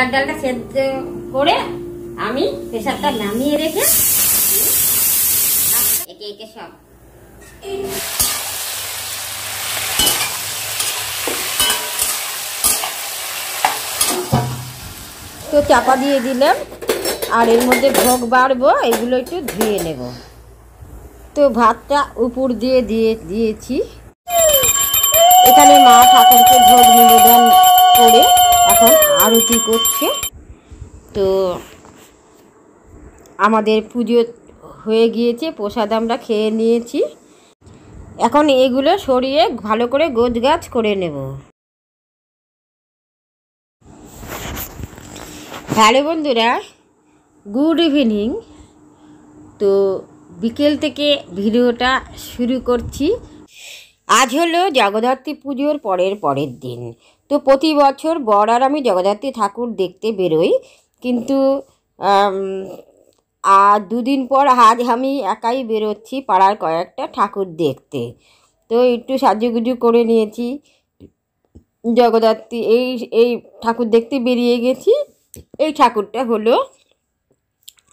ছোলার ডালটা সেদ্ধ করে আমি প্রেসারটা নামিয়ে রেখে একে একে সব তো চাপা দিয়ে দিলাম। আর এর মধ্যে ভোগ বাড়বো, এগুলো একটু ধুয়ে নেব। তো ভাতটা উপর দিয়ে দিয়েছি। এখানে মা ঠাকুরকে ভোগ নিবেদন করে এখন আরতি করছে। তো আমাদের পুজো হয়ে গিয়েছে, প্রসাদ আমরা খেয়ে নিয়েছি। এখন এগুলো সরিয়ে ভালো করে গোছগাছ করে নেব। হ্যালো বন্ধুরা, গুড ইভিনিং। তো বিকেল থেকে ভিডিওটা শুরু করছি। আজ হলো জগদ্ধাত্রী পুজোর পরের দিন। তো প্রতি বছর বর আর আমি জগদ্ধাত্রী ঠাকুর দেখতে বেরোই, কিন্তু আর দুদিন পর আজ আমি একাই বেরোচ্ছি পাড়ার কয়েকটা ঠাকুর দেখতে। তো একটু সাজুগুজু করে নিয়েছি, জগদ্ধাত্রী এই ঠাকুর দেখতে বেরিয়ে গেছি। এই ঠাকুরটা হলো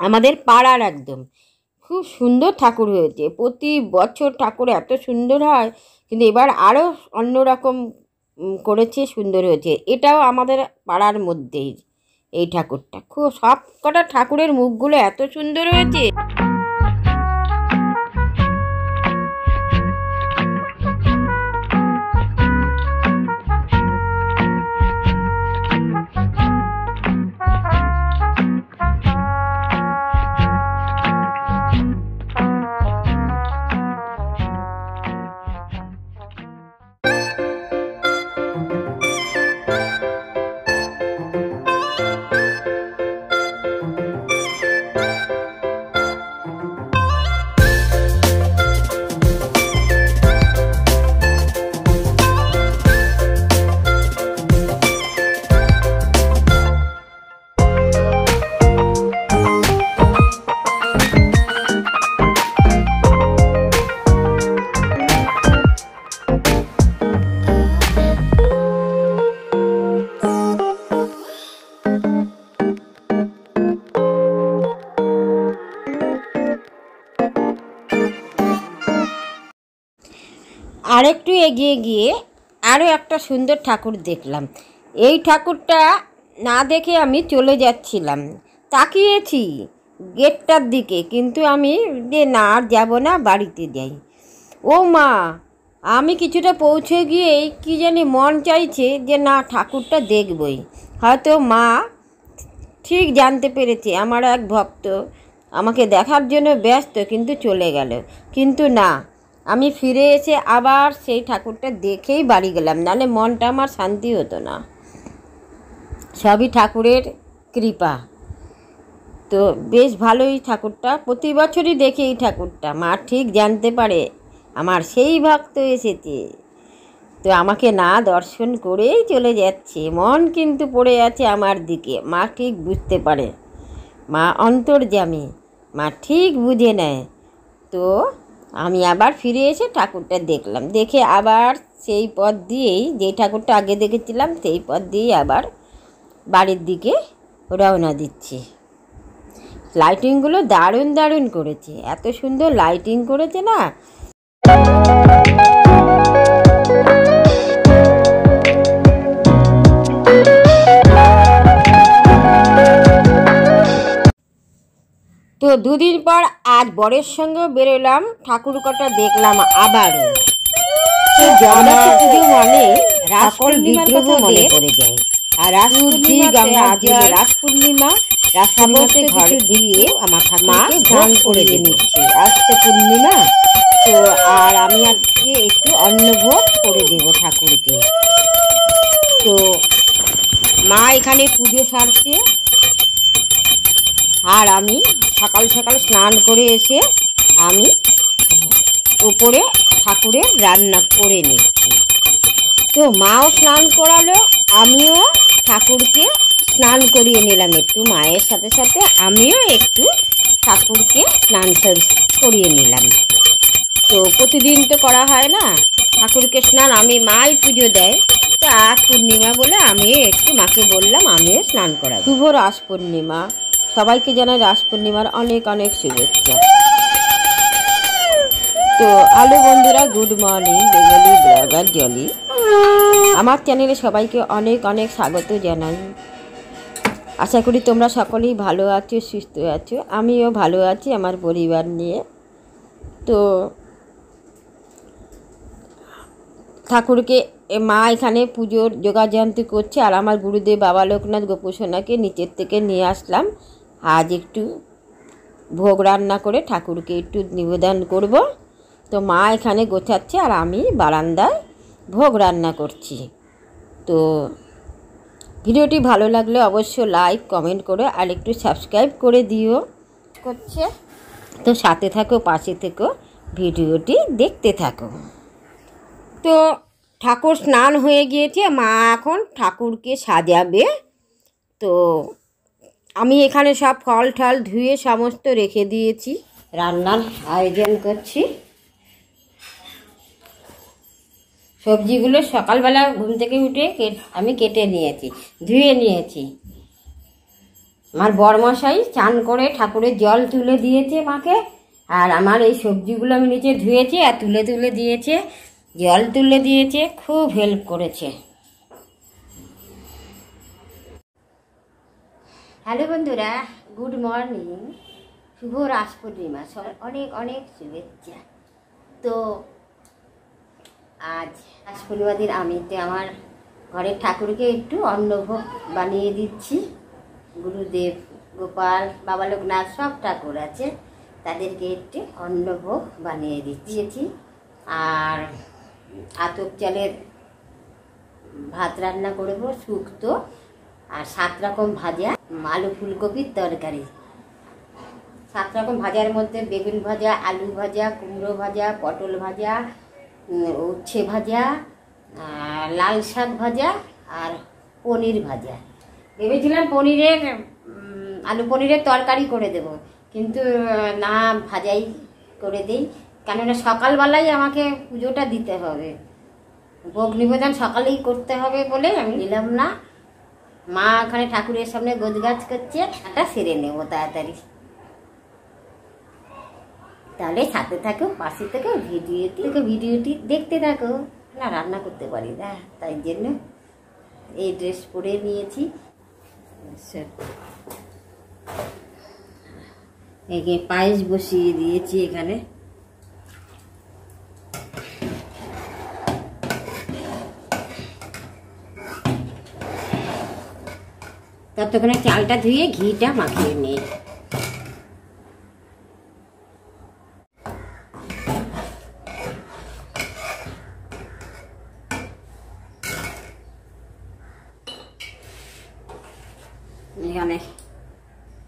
আমাদের পাড়ার একদম খুব সুন্দর ঠাকুর হয়েছে। প্রতি বছর ঠাকুর এত সুন্দর হয়, কিন্তু এবার আরও অন্যরকম করেছে, সুন্দর হয়েছে। এটাও আমাদের পাড়ার মধ্যেই এই ঠাকুরটা। খুব সব কটা ঠাকুরের মুখগুলো এত সুন্দর হয়েছে। আরেকটু এগিয়ে গিয়ে আরও একটা সুন্দর ঠাকুর দেখলাম। এই ঠাকুরটা না দেখে আমি চলে যাচ্ছিলাম, তাকিয়েছি গেটটার দিকে, কিন্তু আমি যে না আর যাবো না, বাড়িতে যাই। ও মা, আমি কিছুটা পৌঁছে গিয়েই কি জানি মন চাইছে যে না ঠাকুরটা দেখবই। হয়তো মা ঠিক জানতে পেরেছে আমার এক ভক্ত আমাকে দেখার জন্য ব্যস্ত, কিন্তু চলে গেল। কিন্তু না, আমি ফিরে এসে আবার সেই ঠাকুরটা দেখেই বাড়ি গেলাম, নাহলে মনটা আমার শান্তি হতো না। সবই ঠাকুরের কৃপা। তো বেশ ভালোই ঠাকুরটা, প্রতি বছরই দেখি এই ঠাকুরটা। মা ঠিক জানতে পারে আমার সেই ভক্ত এসেছে, তো আমাকে না দর্শন করেই চলে যাচ্ছে। মন কিন্তু পড়ে আছে আমার দিকে। মা ঠিক বুঝতে পারে, মা অন্তর্যামী, মা ঠিক বুঝে নেয়। তো আমি আবার ফিরে এসে ঠাকুরটা দেখলাম, দেখে আবার সেই পথ দিয়েই, যে ঠাকুরটা আগে দেখেছিলাম সেই পথ দিয়েই আবার বাড়ির দিকে রওনা দিচ্ছি। লাইটিংগুলো দারুণ দারুণ করেছে, এত সুন্দর লাইটিং করেছে না। তো দুদিন পর আজ বরের সঙ্গে বেরোলাম, ঠাকুর কটা দেখলাম আবারও। তো জগন্নাথ পুজো মানে রাসকল বিগ্রহ মনে পড়ে যায়। আর রাস পূর্ণিমা, রাসপূর্ণিমাতে ঘর দিয়ে আমার মা স্নান করে নিচ্ছে। আজ তো পূর্ণিমা, তো আর আমি আজকে একটু অন্নভোগ করে দেব ঠাকুরকে। তো মা এখানে পুজো সারছে, আর আমি সকাল সকাল স্নান করে এসে আমি উপরে ঠাকুরের রান্না করে নিচ্ছি। তো মাও স্নান করালো, আমিও ঠাকুরকে স্নান করিয়ে নিলাম একটু। মায়ের সাথে সাথে আমিও একটু ঠাকুরকে স্নান করিয়ে নিলাম। তো প্রতিদিন তো করা হয় না ঠাকুরকে স্নান, আমি মাই পুজো দেয়, তো আজ পূর্ণিমা বলে আমি একটু মাকে বললাম আমিও স্নান করা। শুভ রাস পূর্ণিমা, সবাইকে জানাই রাস পূর্ণিমার অনেক অনেক শুভেচ্ছা। তো হ্যালো বন্ধুরা, good morning. Bengali blogger Jolly আমার চ্যানেলে সবাইকে অনেক অনেক স্বাগত জানাই। আশা করি তোমরা সকলেই ভালো আছো, সুস্থ আছো। আমিও ভালো আছি আমার পরিবার নিয়ে। তো ঠাকুরকে মা এখানে পুজোর যোগাযন্ত্র করছে, আর আমার গুরুদেব বাবা লোকনাথ গোপুসোনাকে নিচের থেকে নিয়ে আসলাম। আজ একটু ভোগ রান্না করে ঠাকুরকে একটু নিবেদন করব। তো মা এখানে গোছাচ্ছে আর আমি বারান্দায় ভোগ রান্না করছি। তো ভিডিওটি ভালো লাগলে অবশ্যই লাইক কমেন্ট করে আর একটু সাবস্ক্রাইব করে দিও করছে। তো সাথে থাকো, পাশে থেকো, ভিডিওটি দেখতে থাকো। তো ঠাকুর স্নান হয়ে গিয়েছে, মা এখন ঠাকুরকে সাজাবে। তো আমি এখানে সব ফল ঠল ধুয়ে সমস্ত রেখে দিয়েছি, রান্নার আয়োজন করছি। সবজিগুলো সকালবেলা ঘুম থেকে উঠে আমি কেটে নিয়েছি, ধুয়ে নিয়েছি। আমার বরমশাই চান করে ঠাকুরের জল তুলে দিয়েছে মাকে, আর আমার এই সবজিগুলো আমি নিচে ধুয়েছি আর তুলে তুলে দিয়েছে, জল তুলে দিয়েছে, খুব হেল্প করেছে। হ্যালো বন্ধুরা, গুড মর্নিং। শুভ রাস পূর্ণিমা, সবার অনেক অনেক শুভেচ্ছা। তো আজ রাস পূর্ণিমা দিন আমি তো আমার ঘরের ঠাকুরকে একটু অন্নভোগ বানিয়ে দিচ্ছি। গুরুদেব, গোপাল, বাবা লোকনাথ সব ঠাকুর আছে, তাদেরকে একটু অন্নভোগ বানিয়ে দিচ্ছি। আর আতপ চালের ভাত রান্না করব, শুক্তো, আর 7 রকম ভাজা, আলু ফুলকপির তরকারি। 7 রকম ভাজার মধ্যে বেগুন ভাজা, আলু ভাজা, কুমড়ো ভাজা, পটল ভাজা, উচ্ছে ভাজা, লাল শাক ভাজা আর পনির ভাজা। ভেবেছিলাম আলু পনিরের তরকারি করে দেব, কিন্তু না, ভাজাই করে দিই, কেননা সকালবেলায় আমাকে পুজোটা দিতে হবে, ভোগ নিবেদন সকালেই করতে হবে বলে আমি নিলাম না। মা ওখানে ঠাকুরের সামনে গোছগাছ করছে, এটা সেরে নেবো তাড়াতাড়ি। তাহলে সাথে থাকো, পাশে থেকে ভিডিওটি দেখতে থাকো। না রান্না করতে পারি না, তাই জন্য এই ড্রেস পরে নিয়েছি। এখানে পায়েস বসিয়ে দিয়েছি এখানে। ততক্ষণে চালটা ধুয়ে ঘিটা মাখিয়ে নিই। এখানে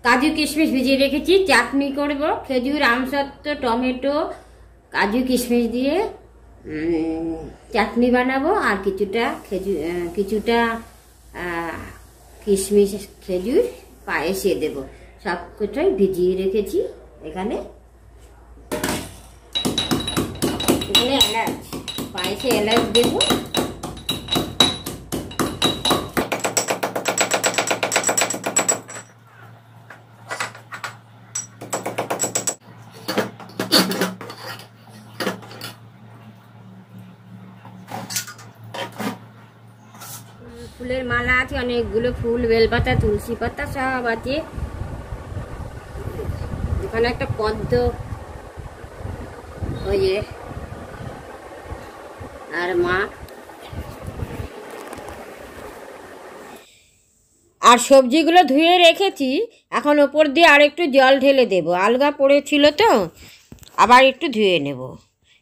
কাজু কিশমিশ ভিজিয়ে রেখেছি, চাটনি করব, খেজুর, আমসত্ত্ব, টমেটো, কাজু কিশমিশ দিয়ে চাটনি বানাবো। আর কিছুটা কিশমিশ, খেজুর পায়েসে দেব। সব কিছুই ভিজিয়ে রেখেছি। এখানে এলাচ, পায়েসে এলাচ দেব। ফুলের মালা আছে অনেকগুলো, ফুল, বেলপাতা, তুলসী পাতা সব আছে। এখানে একটা পদ্ম, ওই আর মা। আর সবজিগুলো ধুয়ে রেখেছি, এখন ওপর দিয়ে আর একটু জল ঢেলে দেব, আলগা পড়েছিল তো, আবার একটু ধুয়ে নেব।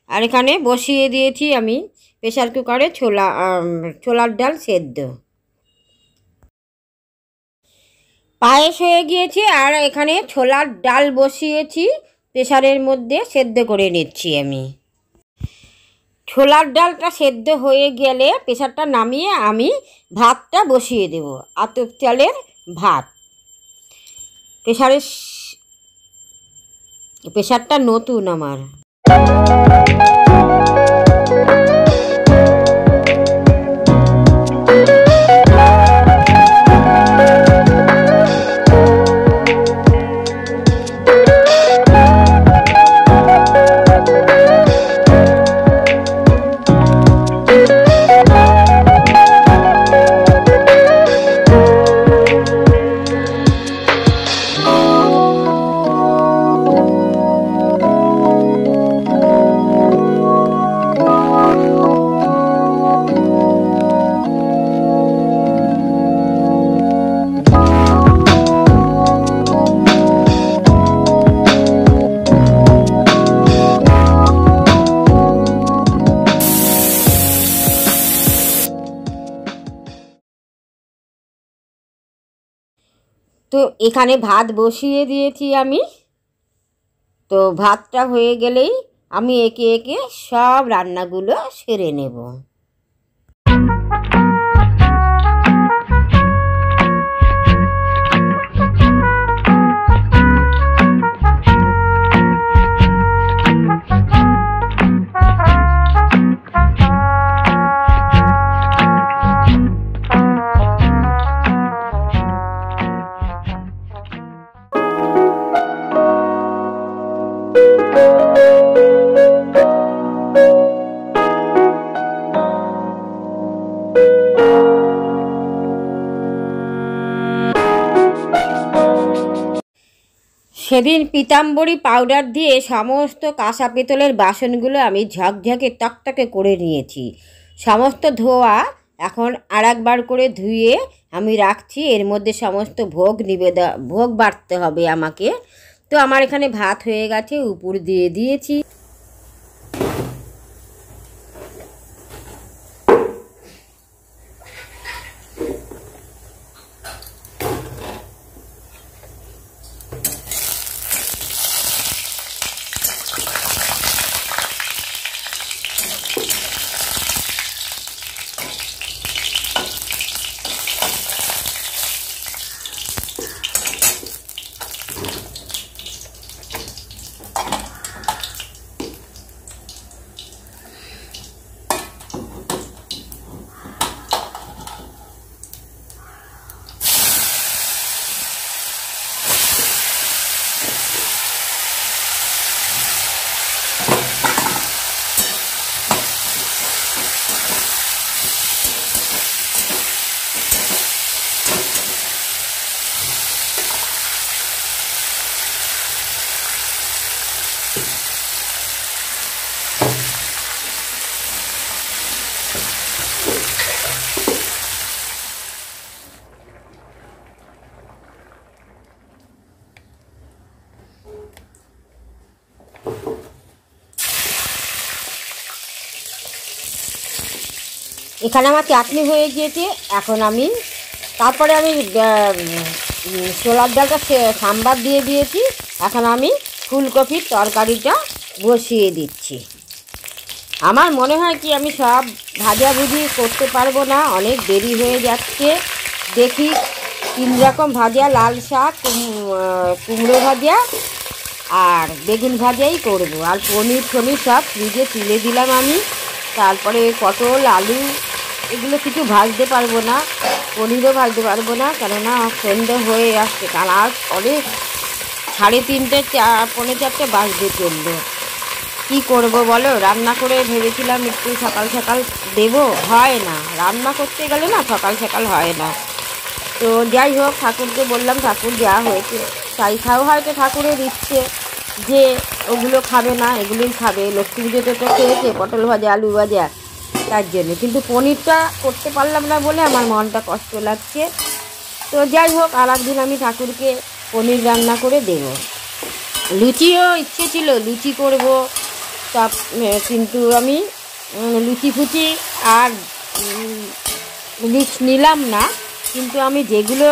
আর এখানে বসিয়ে দিয়েছি আমি প্রেসার কুকারে ছোলার ডাল সেদ্ধ। পায়েস হয়ে গিয়েছে, আর এখানে ছোলার ডাল বসিয়েছি প্রেসারের মধ্যে, সেদ্ধ করে নিচ্ছি আমি। ছোলার ডালটা সেদ্ধ হয়ে গেলে প্রেসারটা নামিয়ে আমি ভাতটা বসিয়ে দেব, আতপ চালের ভাত। প্রেসারটা নতুন আমার। তো এখানে ভাত বসিয়ে দিয়েছি আমি। তো ভাতটা হয়ে গেলেই আমি একে একে সব রান্নাগুলো সেরে নেব। সেদিন পিতাম্বরী পাউডার দিয়ে সমস্ত কাঁসা পিতলের বাসনগুলো আমি ঝকঝকে তকতকে করে নিয়েছি। সমস্ত ধোয়া এখন আর একবার করে ধুয়ে আমি রাখছি। এর মধ্যে সমস্ত ভোগ বাড়তে হবে আমাকে। তো আমার এখানে ভাত হয়ে গেছে, উপর দিয়ে দিয়েছি। এখানে আমার চাটনি হয়ে গিয়েছে। এখন তারপরে আমি ছোলার ডালটা সাম্বার দিয়ে দিয়েছি। এখন আমি ফুলকপির তরকারিটা বসিয়ে দিচ্ছি। আমার মনে হয় কি আমি সব ভাজাভুজি করতে পারবো না, অনেক দেরি হয়ে যাচ্ছে। দেখি 3 রকম ভাজা, লাল শাক, কুমড়ো ভাজা আর বেগুন ভাজাই করব। আর পনির সব ফ্রিজে তুলে দিলাম আমি। তারপরে পটল, আলু এগুলো কিছু ভাজতে পারবো না, পনিরও ভাজতে পারবো না, কেননা সন্ধে হয়ে আসছে। কাল আজ অনেক 3:30 পৌনে 4 বাজতে চললো। কী করবো বলো? রান্না করে ভেবেছিলাম একটু সকাল সকাল দেবো, হয় না। রান্না করতে গেলে না সকাল সকাল হয় না। তো যাই হোক, ঠাকুরকে বললাম ঠাকুর যা হয়েছে তাই খাও। হয়তো ঠাকুরের ইচ্ছে যে ওগুলো খাবে না, এগুলোই খাবে। লক্ষ্মী পুজোতে তো খেয়েছে পটল ভাজা, আলু ভাজা, তার জন্য। কিন্তু পনিরটা করতে পারলাম না বলে আমার মনটা কষ্ট লাগছে। তো যাই হোক, আর একদিন আমি ঠাকুরকে পনির রান্না করে দেব। লুচিও ইচ্ছে ছিল, লুচি করব। কিন্তু আমি লুচি ফুচি আর রিস্ক নিলাম না। কিন্তু আমি যেগুলো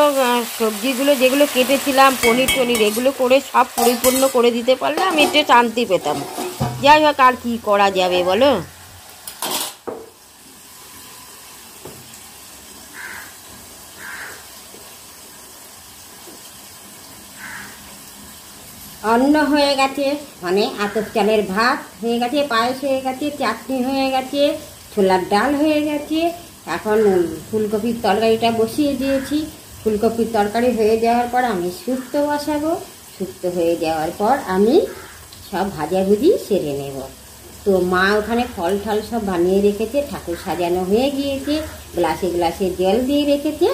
সবজিগুলো যেগুলো কেটেছিলাম, পনির এগুলো করে সব পরিপূর্ণ করে দিতে পারলে আমি একটু শান্তি পেতাম। যাই হোক, আর কি করা যাবে বলো? অন্ন হয়ে গেছে, মানে আতপ চালের ভাত হয়ে গেছে, পায়েস হয়ে গেছে, চাটনি হয়ে গেছে, ছোলার ডাল হয়ে গেছে। এখন ফুলকপির তরকারিটা বসিয়ে দিয়েছি। ফুলকপির তরকারি হয়ে যাওয়ার পর আমি শুক্তো বসাবো। শুক্তো হয়ে যাওয়ার পর আমি সব ভাজাভুজি সেরে নেব। তো মা ওখানে ফল ঠল সব বানিয়ে রেখেছে, ঠাকুর সাজানো হয়ে গিয়েছে, গ্লাসে গ্লাসে জল দিয়ে রেখেছে।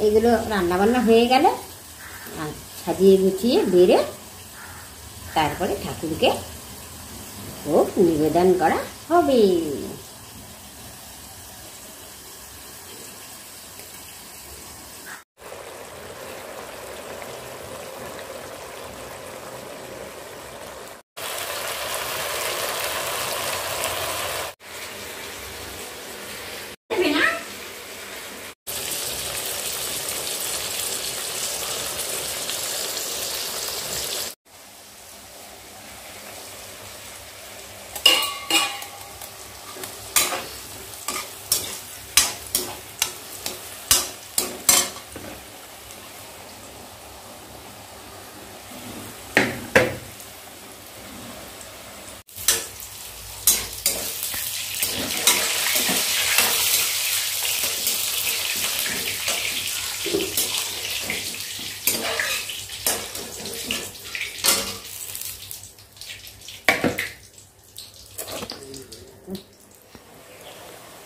এগুলো রান্নাবান্না হয়ে গেলে সাজিয়ে গুছিয়ে বেড়ে তারপরে ঠাকুরকে ভোগ নিবেদন করা হবে।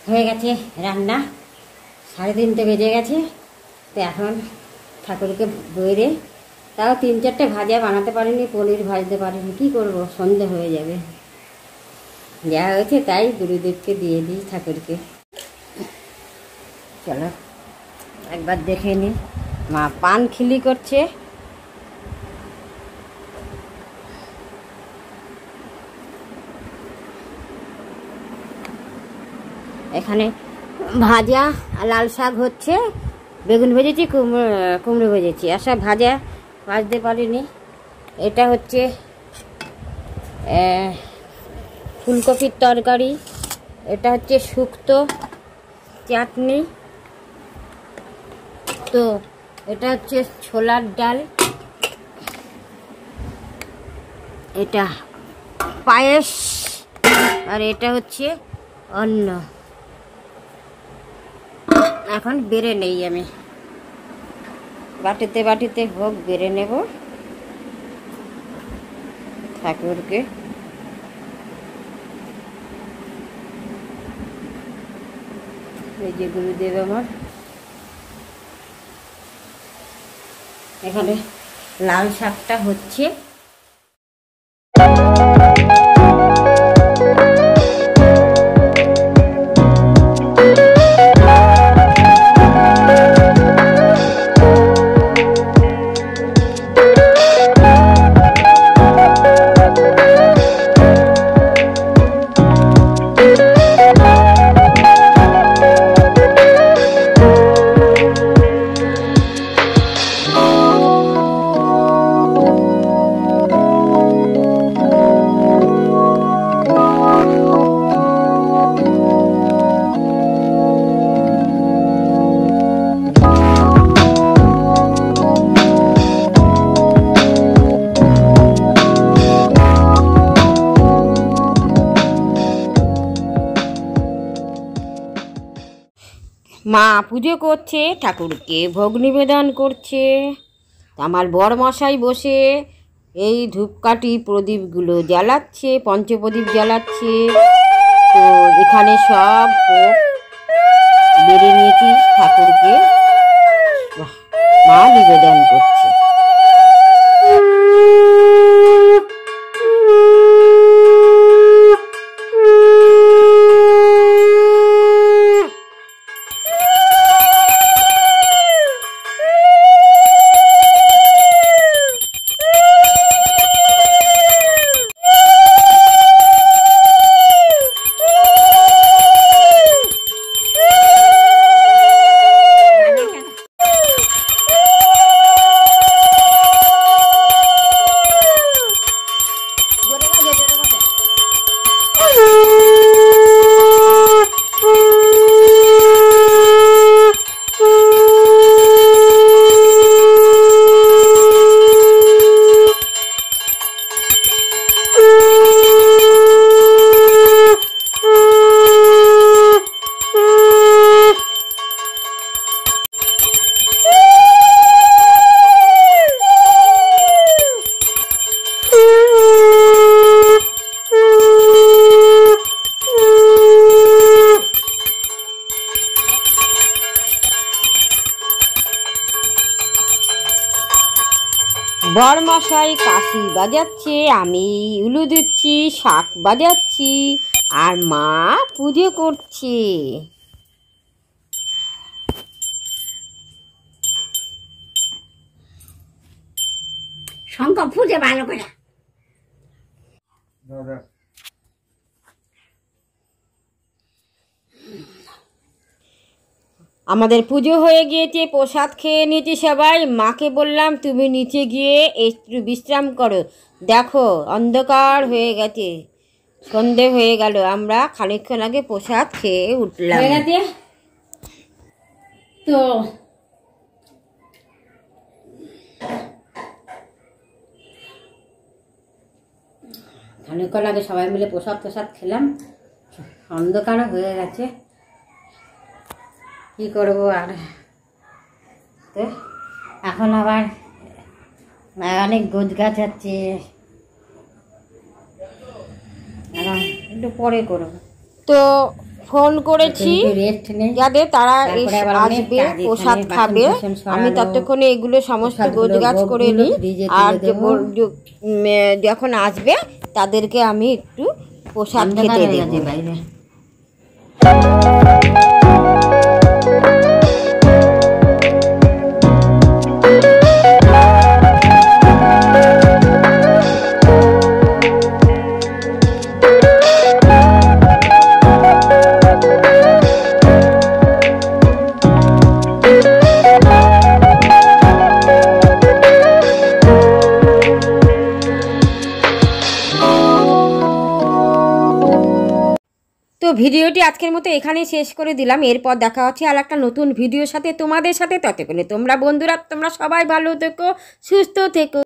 হয়ে গেছে রান্না, 3:30 বেজে গেছে। তো এখন ঠাকুরকে বইরে তাও 3-4টে ভাজা বানাতে পারিনি, পনির ভাজতে পারিনি, কী করবো, সন্ধে হয়ে যাবে। যা হয়েছে তাই গুরুদেবকে দিয়ে দিই ঠাকুরকে। চলো একবার দেখে নি। মা পান খিলি করছে। এখানে ভাজা লাল শাক হচ্ছে, বেগুন ভেজেছি, কুমড়ো ভেজেছি, আর সব ভাজা ভাজতে পারিনি। এটা হচ্ছে ফুলকপির তরকারি, এটা হচ্ছে শুক্তো চাটনি, তো এটা হচ্ছে ছোলার ডাল, এটা পায়েস, আর এটা হচ্ছে অন্ন। এখন বেড়ে নেই, আমি বাটিতে বাটিতে ভোগ বেড়ে নেব ঠাকুরকে। এই যে গুরুদেব আমার। এখানে লাল শাকটা হচ্ছে। মা পুজো করছে, ঠাকুরকে ভোগ নিবেদন করছে। আমার বরমশাই বসে এই ধূপকাঠি প্রদীপগুলো জ্বালাচ্ছে, পঞ্চপ্রদীপ জ্বালাচ্ছে। তো এখানে সব ভোগ বেড়ে নিয়েছি, ঠাকুরকে মা নিবেদন করছে। বরমশাই কাশি বাজাচ্ছে, আমি উলু দিচ্ছি, শাক বাজাচ্ছি, আর মা পুজো করছে। শঙ্খ ফুটে ভালো করে। আমাদের পুজো হয়ে গিয়েছে, প্রসাদ খেয়ে নিয়েছি সবাই। মাকে বললাম তুমি নিচে গিয়ে একটু বিশ্রাম করো, দেখো অন্ধকার হয়ে গেছে, সন্ধে হয়ে গেল। আমরা খানিকক্ষণ আগে প্রসাদ খেয়ে উঠলাম। হয়ে গেছে তো খানিকক্ষণ আগে সবাই মিলে প্রসাদ খেলাম, অন্ধকার হয়ে গেছে, কি করব আর। তো এখন আবার অনেক গোছ গাছ আছে, এখন একটু পরে করব। তো ফোন করেছি রেস্ট নেই, যাতে তারা তারপরে আবার অনেক আসবে, কাজ, এখানে প্রসাদ বাসন খাবে। টাসন সরানো, আমি ততক্ষণে এগুলো সমস্ত প্রসাদগুলো, গোছগাছ করে ভোগগুলো নিই। ফ্রিজে আর তুলে দেবো। যখন আসবে তাদেরকে আমি একটু প্রসাদ অন্ধকার খেতে হয়ে দেবো। গেছে বাইরে। তো ভিডিওটি আজকের মতো এখানেই শেষ করে দিলাম। এরপর দেখা হচ্ছে আর একটা নতুন ভিডিওর সাথে তোমাদের সাথে। ততক্ষণে তোমরা বন্ধুরা তোমরা সবাই ভালো থেকো, সুস্থ থেকো।